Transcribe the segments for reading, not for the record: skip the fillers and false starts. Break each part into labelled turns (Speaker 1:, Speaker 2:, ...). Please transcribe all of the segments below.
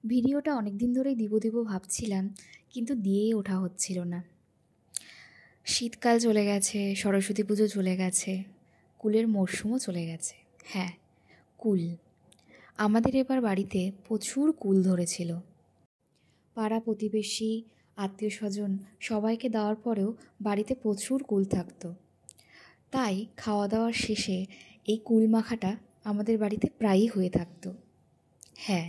Speaker 1: ভিডিওটা অনেক দিন ধরেই দিব ভাবছিলাম, কিন্তু দিয়েই ওঠা হচ্ছিল না। শীতকাল চলে গেছে, সরস্বতী পুজো চলে গেছে, কুলের মরশুমও চলে গেছে। হ্যাঁ, কুল। আমাদের এবার বাড়িতে প্রচুর কুল ধরেছিল। পাড়া প্রতিবেশী, আত্মীয় স্বজন সবাইকে দেওয়ার পরেও বাড়িতে প্রচুর কুল থাকতো। তাই খাওয়া দাওয়ার শেষে এই কুল মাখাটা আমাদের বাড়িতে প্রায়ই হয়ে থাকতো। হ্যাঁ,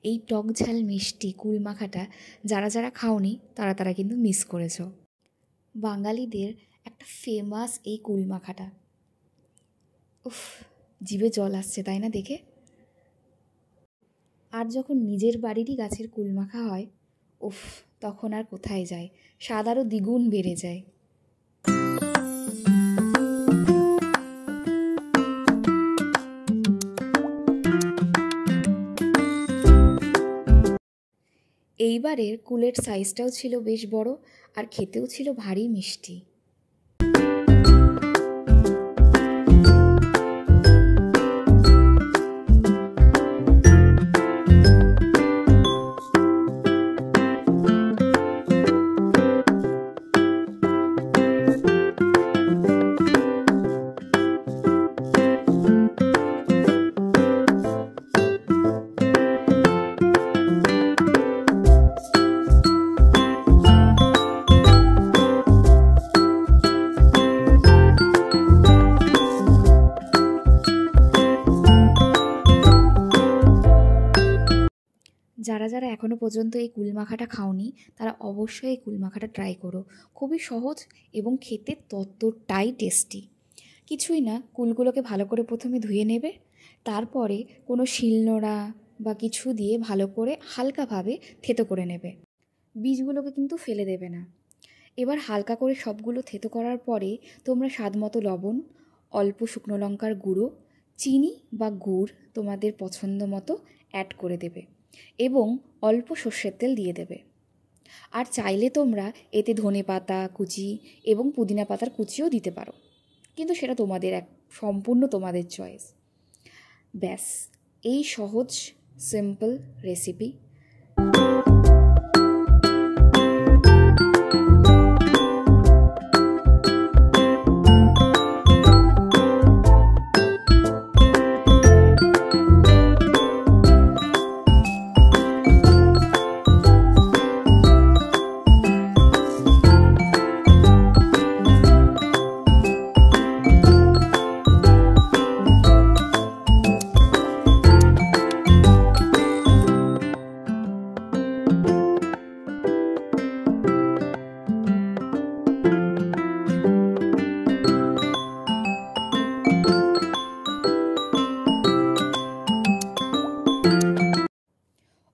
Speaker 1: এই টক ঝাল মিষ্টি কুল মাখাটা যারা যারা খাওনি তারা কিন্তু মিস করেছো। বাঙালিদের একটা ফেমাস এই কুল মাখাটা। উফ, জিভে জল আসছে তাই না দেখে। আর যখন নিজের বাড়িরই গাছের কুল মাখা হয়, উফ, তখন আর কোথায় যায়, স্বাদ আরও দ্বিগুণ বেড়ে যায়। এইবারের কুলের সাইজটাও ছিল বেশ বড়, আর খেতেও ছিল ভারী মিষ্টি। যারা যারা এখনও পর্যন্ত এই কুল মাখাটা খাওনি তারা অবশ্যই এই কুল মাখাটা ট্রাই করো। খুবই সহজ এবং খেতে ততটাই টেস্টি। কিছুই না, কুলগুলোকে ভালো করে প্রথমে ধুয়ে নেবে, তারপরে কোনো শিলনোড়া বা কিছু দিয়ে ভালো করে হালকাভাবে থেতো করে নেবে। বীজগুলোকে কিন্তু ফেলে দেবে না। এবার হালকা করে সবগুলো থেতো করার পরে তোমরা স্বাদ মতো লবণ, অল্প শুকনো লঙ্কার গুঁড়ো, চিনি বা গুড় তোমাদের পছন্দ মতো অ্যাড করে দেবে এবং অল্প সর্ষের তেল দিয়ে দেবে। আর চাইলে তোমরা এতে ধনে পাতা কুচি এবং পুদিনা পাতার কুচিও দিতে পারো, কিন্তু সেটা তোমাদের সম্পূর্ণ তোমাদের চয়েস। ব্যাস, এই সহজ সিম্পল রেসিপি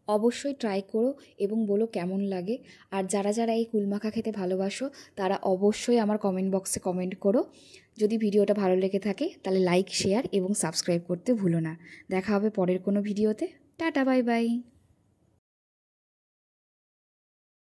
Speaker 1: অবশ্যই ট্রাই করো এবং বলো কেমন লাগে। আর যারা যারা এই কুল মাখা খেতে ভালোবাসো তারা অবশ্যই আমার কমেন্ট বক্সে কমেন্ট করো। যদি ভিডিওটা ভালো লেগে থাকে তাহলে লাইক, শেয়ার এবং সাবস্ক্রাইব করতে ভুলো না। দেখা হবে পরের কোনো ভিডিওতে। Tata, bye bye.